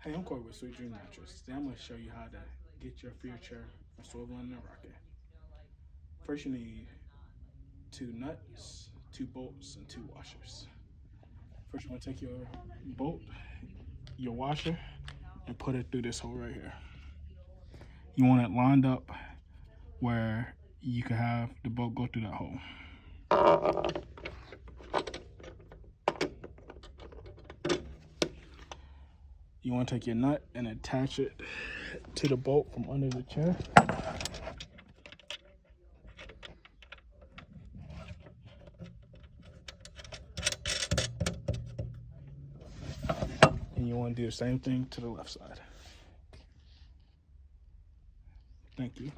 Hey, I'm Corey with Sweet Dream Mattress. Today I'm going to show you how to get your future from swiveling and rocking. First you need 2 nuts, 2 bolts, and 2 washers. First you want to take your bolt, your washer, and put it through this hole right here. You want it lined up where you can have the bolt go through that hole. You want to take your nut and attach it to the bolt from under the chair. And you want to do the same thing to the left side. Thank you.